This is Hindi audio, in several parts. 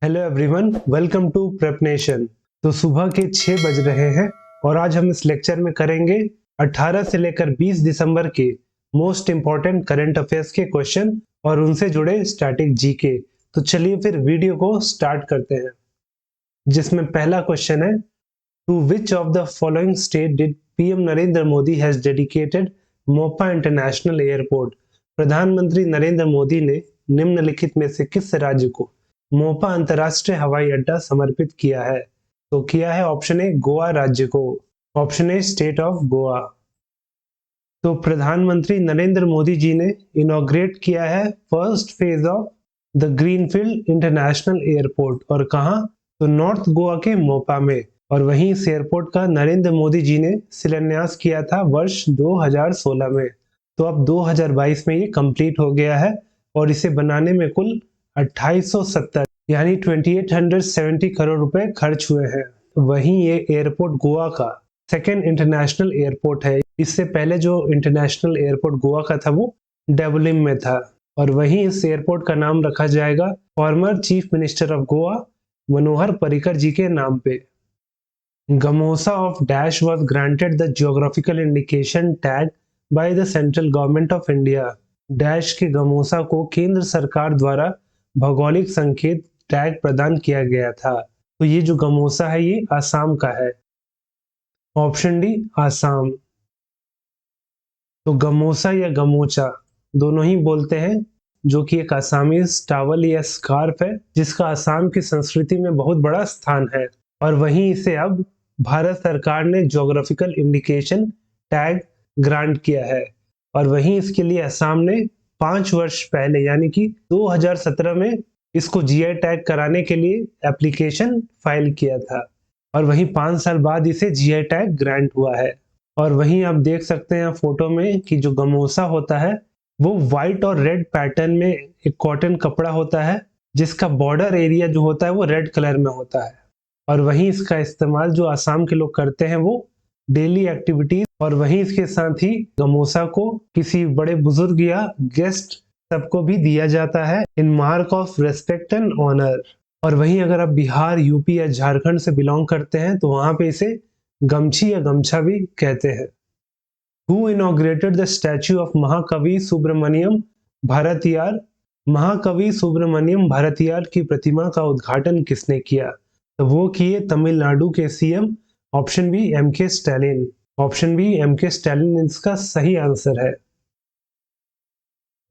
Hello everyone, welcome to Prep Nation. तो सुबह के 6 बज रहे हैं और आज हम इस लेक्चर में करेंगे 18 से लेकर 20 दिसंबर के मोस्ट इंपॉर्टेंट करंट अफेयर्स के क्वेश्चन और उनसे जुड़े स्टैटिक जीके। तो चलिए फिर वीडियो को स्टार्ट करते हैं, जिसमें पहला क्वेश्चन है, to which of the following state did PM Narendra Modi has dedicated Mopa international airport. प्रधानमंत्री नरेंद्र मोदी ने निम्नलिखित में से किस राज्य को मोपा अंतरराष्ट्रीय हवाई अड्डा समर्पित किया है? तो किया है ऑप्शन ए गोवा राज्य को, option A state of Goa. तो प्रधानमंत्री नरेंद्र मोदी जी ने इनॉग्रेट किया है first phase of the greenfield international airport, और कहां? तो नॉर्थ गोवा के मोपा में। और वहीं इस एयरपोर्ट का नरेंद्र मोदी जी ने शिलान्यास किया था वर्ष 2016 में। तो अब 2022 में ये कंप्लीट हो गया है और इसे बनाने में कुल 2870 यानी 2870 करोड़ रुपए खर्च हुए हैं। वहीं ये एयरपोर्ट गोवा का सेकेंड इंटरनेशनल एयरपोर्ट है। इससे पहले जो इंटरनेशनल एयरपोर्ट गोवा का था वो डेवलिम में था। और वहीं इस एयरपोर्ट का नाम रखा जाएगा former chief minister of Goa Manohar Parrikar ji के नाम पे। Gamosa of Dash was granted the geographical indication tag by the central government of India. Dash के गमोसा को केंद्र सरकार द्वारा भौगोलिक संकेत टैग प्रदान किया गया था। तो ये जो गमोसा है ये आसाम का है, ऑप्शन डी आसाम। तो गमोसा या गमोचा दोनों ही बोलते हैं, जो कि एक आसामी टावल या स्कार्फ है जिसका आसाम की संस्कृति में बहुत बड़ा स्थान है। और वहीं इसे अब भारत सरकार ने ज्योग्राफिकल इंडिकेशन टैग ग्रांट किया है। और वहीं इसके लिए असम ने 5 वर्ष पहले यानी कि 2017 में इसको जीआई टैग कराने के लिए एप्लीकेशन फाइल किया था। और वहीं 5 साल बाद इसे जीआई टैग ग्रांट हुआ है। और वहीं आप देख सकते हैं फोटो में कि जो गमोसा होता है वो व्हाइट और रेड पैटर्न में एक कॉटन कपड़ा होता है, जिसका बॉर्डर एरिया जो होता है वो रेड कलर में होता है। और वहीं इसका इस्तेमाल जो आसाम के लोग करते हैं वो डेली एक्टिविटीज, और वहीं इसके साथ ही गमोसा को किसी बड़े बुजुर्ग या गेस्ट सबको भी दिया जाता है in mark of respect and honour. और वहीं अगर आप बिहार, यूपी या झारखंड से बिलोंग करते हैं तो वहां पे इसे गमछी या गमछा भी कहते हैं। Who inaugurated the statue of महाकवि सुब्रमण्यम भारतियार। महाकवि सुब्रमण्यम भारतियार की प्रतिमा का उद्घाटन किसने किया? तो वो किए तमिलनाडु के सीएम, ऑप्शन बी एम के स्टालिन। ऑप्शन बी एम के स्टालिन इसका सही आंसर है।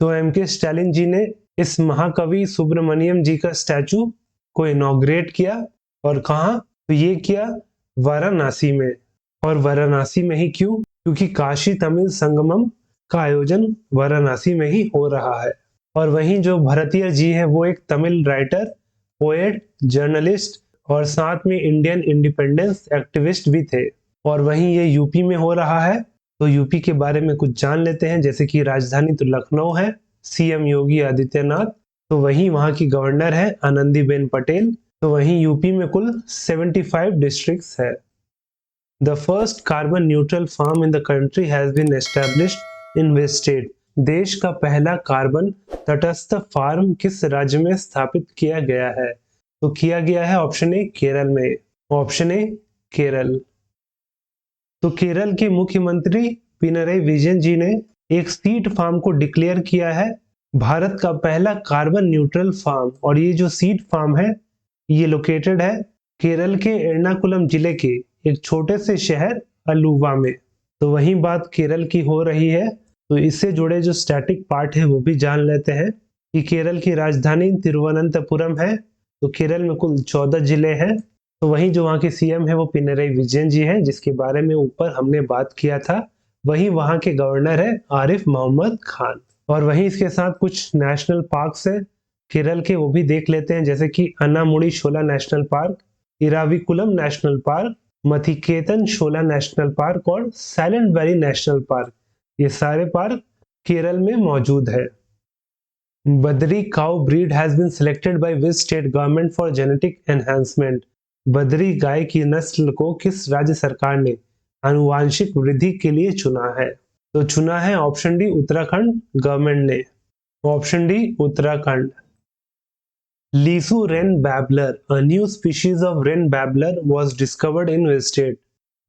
तो एम के स्टालिन जी ने इस महाकवि सुब्रमण्यम जी का स्टैचू को इनॉग्रेट किया, और कहा? तो ये किया वाराणसी में। और वाराणसी में ही क्यों? क्योंकि काशी तमिल संगमम का आयोजन वाराणसी में ही हो रहा है। और वहीं जो भारतीय जी है वो एक तमिल राइटर, पोएट, जर्नलिस्ट और साथ में इंडियन इंडिपेंडेंस एक्टिविस्ट भी थे। और वहीं ये यूपी में हो रहा है। तो यूपी के बारे में कुछ जान लेते हैं, जैसे कि राजधानी तो लखनऊ है, सीएम योगी आदित्यनाथ, तो वहीं वहां की गवर्नर है आनंदीबेन पटेल। तो वहीं यूपी में कुल 75 डिस्ट्रिक्ट्स है। The first carbon neutral farm in the country has been established in which state. देश का पहला कार्बन तटस्थ फार्म किस राज्य में स्थापित किया गया है? तो किया गया है ऑप्शन ए केरल में, ऑप्शन ए केरल। तो केरल के मुख्यमंत्री पिनरई विजयन जी ने एक सीड फार्म को डिक्लेयर किया है भारत का पहला कार्बन न्यूट्रल फार्म। और ये जो सीड फार्म है ये लोकेटेड है केरल के एर्नाकुलम जिले के एक छोटे से शहर अलुवा में। तो वही बात केरल की हो रही है, तो इससे जुड़े जो स्टैटिक पार्ट है वो भी जान लेते हैं कि केरल की राजधानी तिरुवनंतपुरम है। तो केरल में कुल 14 जिले हैं। तो वहीं जो वहाँ के सीएम है वो पिनरई विजयन जी है, जिसके बारे में ऊपर हमने बात किया था। वहीं वहाँ के गवर्नर है आरिफ मोहम्मद खान। और वहीं इसके साथ कुछ नेशनल पार्क्स है केरल के, वो भी देख लेते हैं, जैसे कि Anamudi Shola national park, Eravikulam national park, Mathikettan Shola national park और साइलेंट वैली नेशनल पार्क। ये सारे पार्क केरल में मौजूद है। Badri cow breed has been selected by which state government for genetic enhancement. Badri गाय की नस्ल को किस राज्य सरकार ने आनुवांशिक वृद्धि के लिए चुना है? तो चुना है ऑप्शन डी उत्तराखंड गवर्नमेंट ने, option D Uttarakhand. Lisu wren babbler, a new species of wren babbler was discovered in which state?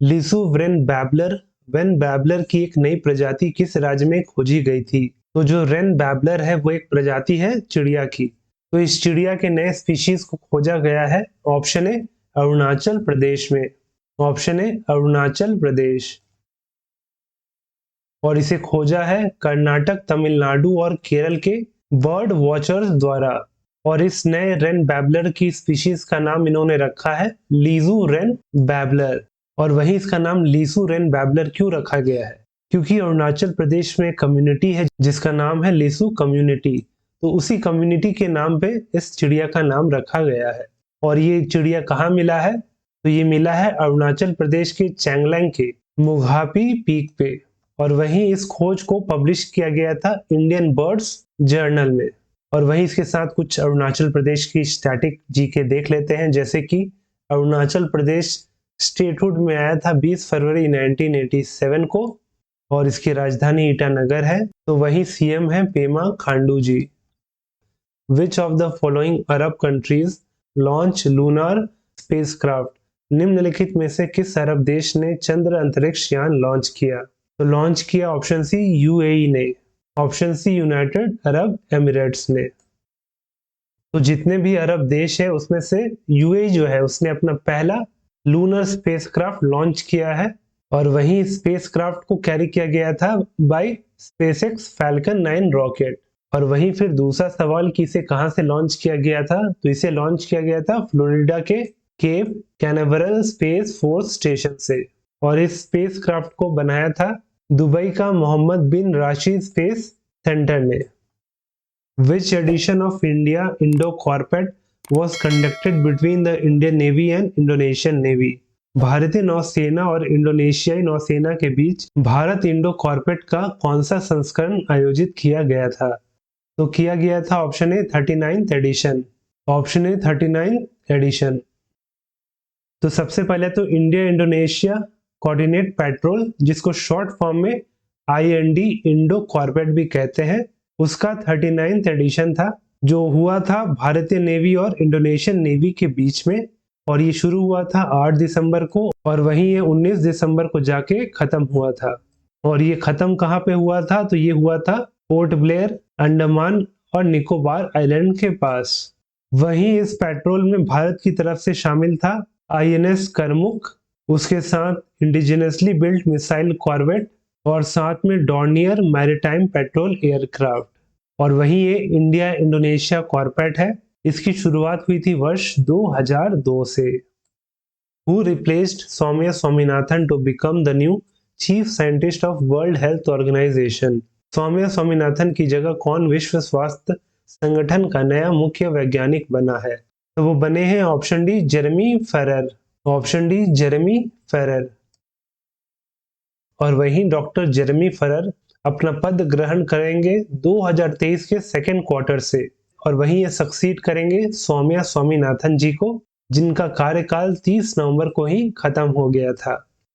Lisu wren babbler, wren babbler की एक नई प्रजाति किस राज्य में खोजी गई थी? तो जो रेन बैबलर है वो एक प्रजाति है चिड़िया की। तो इस चिड़िया के नए स्पीशीज को खोजा गया है, ऑप्शन ए अरुणाचल प्रदेश में, ऑप्शन ए अरुणाचल प्रदेश। और इसे खोजा है कर्नाटक, तमिलनाडु और केरल के बर्ड वॉचर्स द्वारा। और इस नए रेन बैबलर की स्पीशीज का नाम इन्होंने रखा है लीजू रेन बैबलर। और वही इसका नाम लीसू रेन बैबलर क्यों रखा गया है? क्योंकि अरुणाचल प्रदेश में कम्युनिटी है जिसका नाम है लीसू कम्युनिटी, तो उसी कम्युनिटी के नाम पे इस चिड़िया का नाम रखा गया है। और ये चिड़िया कहाँ मिला है? तो ये मिला है अरुणाचल प्रदेश के चैंगलैंग के मुगापी पीक पे। और वहीं इस खोज को पब्लिश किया गया था इंडियन बर्ड्स जर्नल में। और वहीं इसके साथ कुछ अरुणाचल प्रदेश की स्टैटिक जीके देख लेते हैं, जैसे कि अरुणाचल प्रदेश स्टेटहुड में आया था 20 फरवरी 1987 को और इसकी राजधानी ईटानगर है। तो वही सीएम है Pema Khandu ji. Which of the following Arab countries launch lunar spacecraft? निम्नलिखित में से किस अरब देश ने चंद्र अंतरिक्ष यान लॉन्च किया? तो लॉन्च किया ऑप्शन सी यूएई ने, option C United Arab Emirates ने। तो जितने भी अरब देश है उसमें से यूएई जो है उसने अपना पहला लूनर स्पेसक्राफ्ट लॉन्च किया है। और वहीं स्पेसक्राफ्ट को कैरी किया गया था बाय स्पेसएक्स फैल्कन 9 रॉकेट। और वहीं फिर दूसरा सवाल कि इसे कहां से लॉन्च किया गया था? तो इसे लॉन्च किया गया था फ्लोरिडा के cap Canaveral space force station से। और इस स्पेसक्राफ्ट को बनाया था दुबई का मोहम्मद बिन राशिद स्पेस सेंटर ने। Which edition of India Indo-Corpet was conducted between the Indian Navy and Indonesian Navy? भारतीय नौसेना और इंडोनेशियाई नौसेना के बीच भारत इंडो कॉर्पेट का कौन सा संस्करण आयोजित किया गया था? तो किया गया था option A 39th edition, option A 39th edition. तो सबसे पहले तो इंडिया इंडोनेशिया कोऑर्डिनेट पेट्रोल, जिसको शॉर्ट फॉर्म में आईएनडी इंडो कॉर्पेट भी कहते हैं, उसका 39th एडिशन था जो हुआ था भारतीय नेवी और इंडोनेशियन नेवी के बीच में। और ये शुरू हुआ था 8 दिसंबर को और वहीं ये 19 दिसंबर को जाके खत्म हुआ था। और ये खत्म कहाँ पे हुआ था? तो ये हुआ था पोर्ट ब्लेयर, अंडमान और निकोबार आइलैंड के पास। वहीं इस पेट्रोल में भारत की तरफ से शामिल था आईएनएस करमुक, उसके साथ इंडिजिनसली बिल्ट मिसाइल कॉर्वेट और साथ में डॉर्नियर मैरीटाइम पेट्रोल एयरक्राफ्ट। और वहीं ये इंडिया इंडोनेशिया कॉर्पेट है। इसकी शुरुआत हुई थी वर्ष 2002 से। Who replaced Soumya Swaminathan to become the new chief scientist of World Health Organization? Soumya Swaminathan की जगह कौन विश्व स्वास्थ्य संगठन का नया मुख्य वैज्ञानिक बना है? तो वो बने हैं option D Jeremy Ferrer, option D Jeremy Ferrer. और वहीं डॉक्टर जेरेमी फेरर अपना पद ग्रहण करेंगे 2023 के सेकेंड क्वार्टर से। और वहीं ये सक्सीड करेंगे सौम्या स्वामीनाथन जी को, जिनका कार्यकाल 30 नवंबर को ही खत्म हो गया था।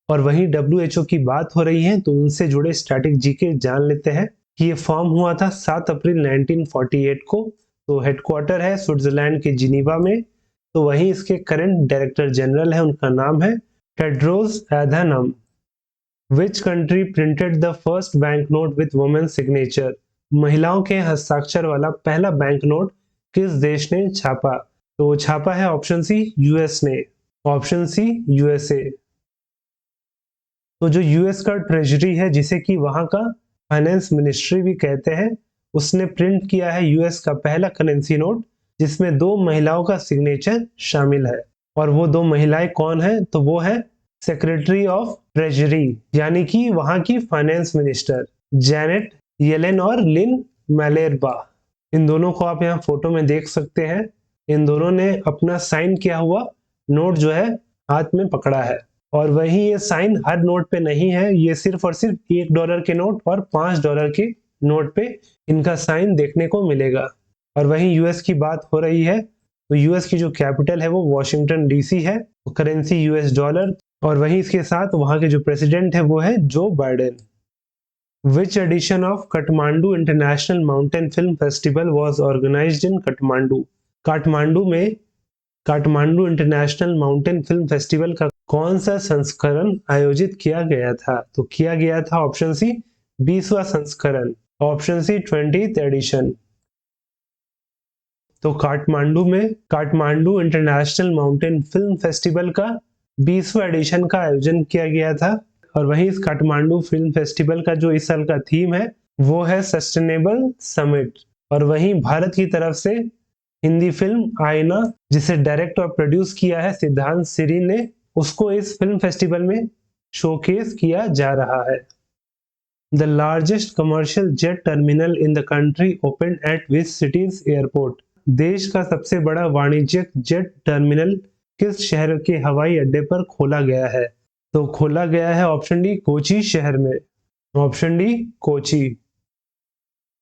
और वहीं WHO की बात हो रही है तो उनसे जुड़े स्टैटिक जीके जान लेते हैं कि ये फॉर्म हुआ था 7 अप्रैल 1948 को। तो हेडक्वार्टर है स्विट्जरलैंड के जिनीवा में। तो वहीं इसके करंट डायरेक्टर जनरल है, उनका नाम है Tedros एधानम। Which country printed the first banknote with women's signature? महिलाओं के हस्ताक्षर वाला पहला बैंक नोट किस देश ने छापा? तो छापा है ऑप्शन सी यूएस ने, ऑप्शन सी यूएसए। तो जो यूएस का ट्रेजरी है, जिसे कि वहां का फाइनेंस मिनिस्ट्री भी कहते हैं, उसने प्रिंट किया है यूएस का पहला करेंसी नोट जिसमें 2 महिलाओं का सिग्नेचर शामिल है। और वो 2 महिलाएं कौन है? तो वो है सेक्रेटरी ऑफ ट्रेजरी, यानी कि वहां की फाइनेंस मिनिस्टर जैनेट येलेन और लिन मैलेरबा। इन दोनों को आप यहाँ फोटो में देख सकते हैं। इन दोनों ने अपना साइन किया हुआ नोट जो है हाथ में पकड़ा है। और वहीं ये साइन हर नोट पे नहीं है, ये सिर्फ और सिर्फ $1 के नोट और $5 के नोट पे इनका साइन देखने को मिलेगा। और वहीं यूएस की बात हो रही है तो यूएस की जो कैपिटल है वो वॉशिंगटन डीसी है, करेंसी यूएस डॉलर। और वहीं इसके साथ वहां के जो प्रेसिडेंट है वो है Joe Biden. Which edition of Kathmandu International Mountain Film Festival was organized in Kathmandu? Kathmandu international mountain film festival का कौन सा संस्करण आयोजित किया गया था? तो किया गया था ऑप्शन सी 20वां संस्करण, ऑप्शन सी 20th एडिशन। तो Kathmandu international mountain film festival का 20वां एडिशन का आयोजन किया गया था। और वहीं इस काठमांडू फिल्म फेस्टिवल का जो इस साल का थीम है वो है सस्टेनेबल समिट। और वहीं भारत की तरफ से हिंदी फिल्म आईना, जिसे डायरेक्ट और प्रोड्यूस किया है सिद्धांत सिरी ने, उसको इस फिल्म फेस्टिवल में शोकेस किया जा रहा है। The largest commercial jet terminal in the country open at which cities airport? देश का सबसे बड़ा वाणिज्यिक जेट टर्मिनल किस शहर के हवाई अड्डे पर खोला गया है? तो खोला गया है ऑप्शन डी कोची शहर में, option D Kochi.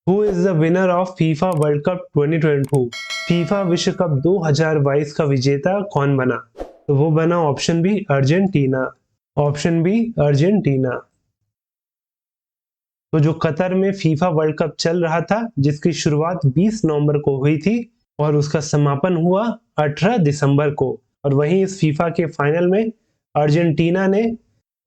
Who is the winner of FIFA World Cup 2022? FIFA विश्व कप 2022 का विजेता कौन बना? तो वो बना option B Argentina, option B Argentina. तो जो कतर में फीफा वर्ल्ड कप चल रहा था, जिसकी शुरुआत 20 नवंबर को हुई थी और उसका समापन हुआ 18 दिसंबर को। और वहीं इस फीफा के फाइनल में अर्जेंटीना ने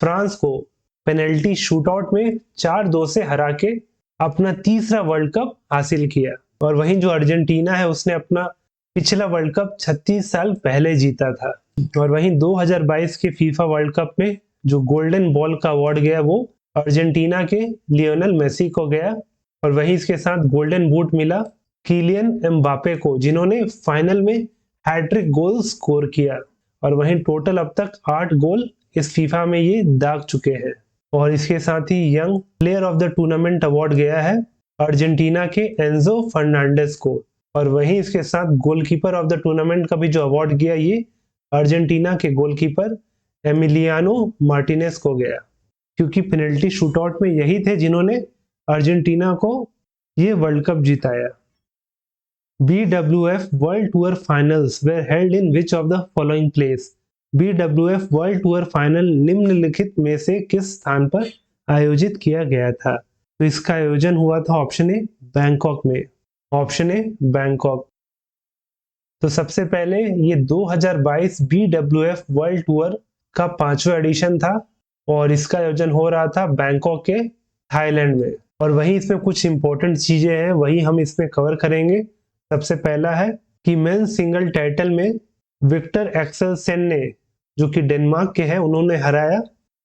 फ्रांस को पेनल्टी शूटआउट में 4-2 से हरा के अपना तीसरा वर्ल्ड कप हासिल किया। और वहीं जो अर्जेंटीना है उसने अपना पिछला वर्ल्ड कप 36 साल पहले जीता था। और वहीं 2022 के फीफा वर्ल्ड कप में जो गोल्डन बॉल का अवार्ड गया वो अर्जेंटीना के लियोनेल मेसी को गया। और वहीं इसके साथ गोल्डन बूट मिला किलियन एम्बापे को, जिन्होंने फाइनल में हैट्रिक गोल स्कोर किया। और वहीं टोटल अब तक 8 गोल इस फीफा में ये दाग चुके हैं। और इसके साथ ही young player of the tournament award गया है अर्जेंटीना के एंजो फर्नांडिस को। और वहीं इसके साथ गोलकीपर ऑफ द टूर्नामेंट का भी जो अवार्ड गया ये अर्जेंटीना के गोलकीपर एमिलियानो मार्टिनेज को गया, क्योंकि पेनल्टी शूटआउट में यही थे जिन्होंने अर्जेंटीना को ये वर्ल्ड कप जिताया। BWF world tour finals were held in which of the following place? BWF world tour final निम्नलिखित में से किस स्थान पर आयोजित किया गया था? तो इसका आयोजन हुआ था ऑप्शन ए बैंकॉक में, ऑप्शन ए बैंकॉक। तो सबसे पहले ये 2022 BWF वर्ल्ड टूर का 5वां एडिशन था और इसका आयोजन हो रहा था बैंकॉक के थाईलैंड में। और वहीं इसमें कुछ इंपॉर्टेंट चीजें हैं, वही हम इसमें कवर करेंगे। सबसे पहला है कि मेंस सिंगल टाइटल में विक्टर एक्सेलसेन ने, जो कि डेनमार्क के हैं, उन्होंने हराया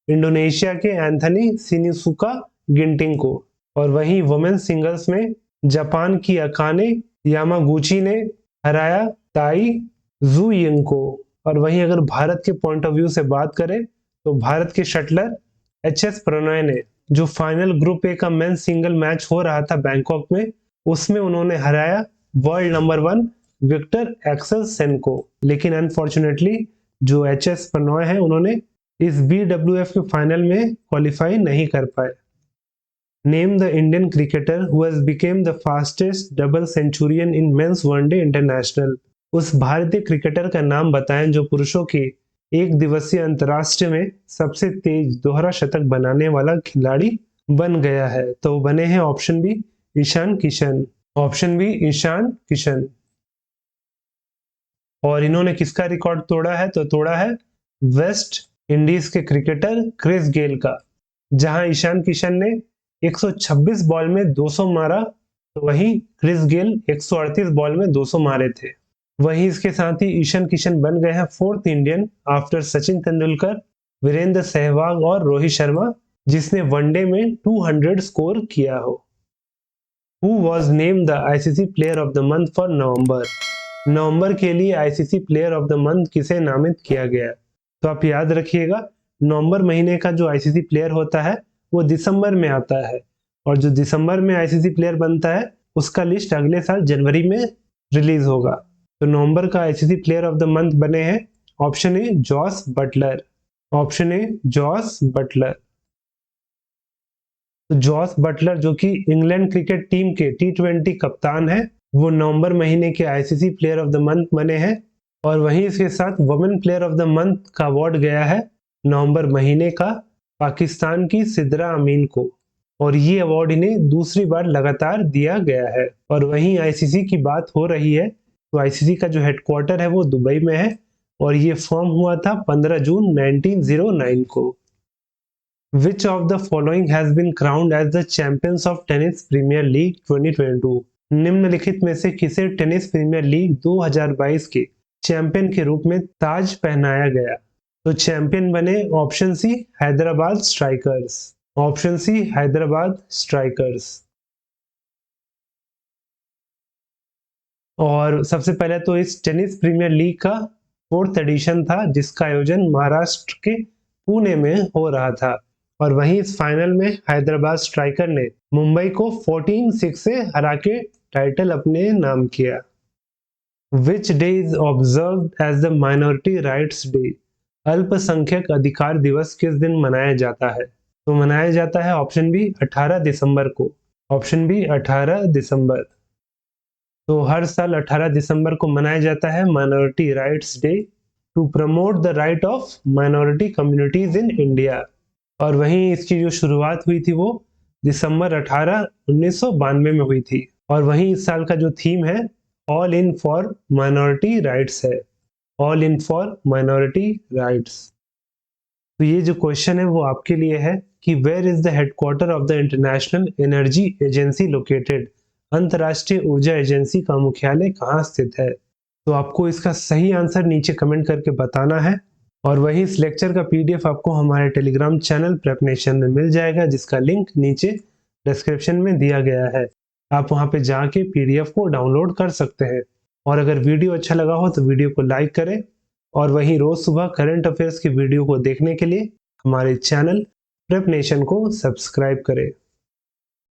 इंडोनेशिया के एंथनी सिनिसुका गिंटिंग को। और वहीं वुमेन्स सिंगल्स में जापान की अकाने यामागुची ने हराया ताई जू यिंग को। और वहीं अगर भारत के पॉइंट ऑफ व्यू से बात करें तो भारत के शटलर HS प्रणॉय ने, जो फाइनल ग्रुप ए का मेंस सिंगल मैच हो रहा था बैंकॉक में, उसमें उन्होंने हराया वर्ल्ड नंबर 1 विक्टर एक्सेलसेन को। लेकिन अनफॉर्चुनेटली जो HS प्रणॉय है उन्होंने इस BWF के फाइनल में क्वालिफाई नहीं कर पाए। Name the Indian cricketer who has become the fastest double centurion in men's one day international? उस भारतीय क्रिकेटर का नाम बताएं जो पुरुषों के एक दिवसीय अंतरराष्ट्रीय में सबसे तेज दोहरा शतक बनाने वाला खिलाड़ी बन गया है। तो बने हैं option B Ishan Kishan, option B Ishan Kishan. और इन्होंने किसका रिकॉर्ड तोड़ा है? तो तोड़ा है वेस्ट इंडीज के क्रिकेटर क्रिस गेल का, जहां ईशान किशन ने 126 बॉल में 200 मारा, तो वहीं क्रिस गेल 138 बॉल में 200 मारे थे। वहीं इसके साथ ही ईशान किशन बन गए हैं 4th Indian after Sachin Tendulkar, Virender Sehwag और रोहित शर्मा, जिसने वनडे में 200 स्कोर किया हो। Who was named the ICC player of the month for November? नवंबर के लिए ICC player of the month किसे नामित किया गया? तो आप याद रखिएगा, नवंबर महीने का जो ICC प्लेयर होता है वो दिसंबर में आता है, और जो दिसंबर में ICC प्लेयर बनता है उसका लिस्ट अगले साल जनवरी में रिलीज होगा। तो नवंबर का ICC player of the month बने हैं option A Jos Buttler, option A Jos Buttler. तो जॉस बटलर जो कि इंग्लैंड क्रिकेट टीम के T20 कप्तान है, वो नवंबर महीने के ICC player of the month बने हैं। और वहीं इसके साथ women player of the month का अवार्ड गया है नवंबर महीने का पाकिस्तान की सिद्रा अमीन को, और ये अवार्ड इन्हें दूसरी बार लगातार दिया गया है। और वहीं ICC की बात हो रही है, तो आईसीसी का जो हेडक्वार्टर है वो दुबई में है और ये फॉर्म हुआ था 15 जून 1909 को। Which of the following has been crowned as the champions of Tennis Premier League 2022? निम्नलिखित में से किसे टेनिस प्रीमियर लीग 2022 के चैंपियन के रूप में ताज पहनाया गया? तो चैंपियन बने option C Hyderabad Strikers. Option C Hyderabad Strikers. और सबसे पहले तो इस टेनिस प्रीमियर लीग का 4th एडिशन था जिसका आयोजन महाराष्ट्र के पुणे में हो रहा था और वहीं इस फाइनल में हैदराबाद स्ट्राइकर ने मुंबई को 14-6 से हरा के टाइटल अपने नाम किया। Which day is observed as the Minority Rights Day? अल्पसंख्यक अधिकार दिवस किस दिन मनाया जाता है? तो मनाया जाता है ऑप्शन बी 18 दिसंबर को। ऑप्शन बी 18 दिसंबर। तो हर साल 18 दिसंबर को मनाया जाता है minority rights day to promote the right of minority communities in India. और वहीं इसकी जो शुरुआत हुई थी वो दिसंबर 18 1992 में हुई थी और वहीं इस साल का जो थीम है all in for minority rights है। All in for minority rights. तो ये जो क्वेश्चन है वो आपके लिए है कि where is the headquarter of the International Energy Agency located? अंतर्राष्ट्रीय ऊर्जा एजेंसी का मुख्यालय कहाँ स्थित है? तो आपको इसका सही आंसर नीचे कमेंट करके बताना है और वहीं इस लेक्चर का पीडीएफ आपको हमारे टेलीग्राम चैनल प्रेपनेशन में मिल जाएगा जिसका लिंक नीचे डिस्क्रिप्शन में दिया गया है। आप वहां पे जाके पीडीएफ को डाउनलोड कर सकते हैं और अगर वीडियो अच्छा लगा हो तो वीडियो को लाइक करें और वहीं रोज सुबह करंट अफेयर्स की वीडियो को देखने के लिए हमारे चैनल प्रेपनेशन को सब्सक्राइब करें।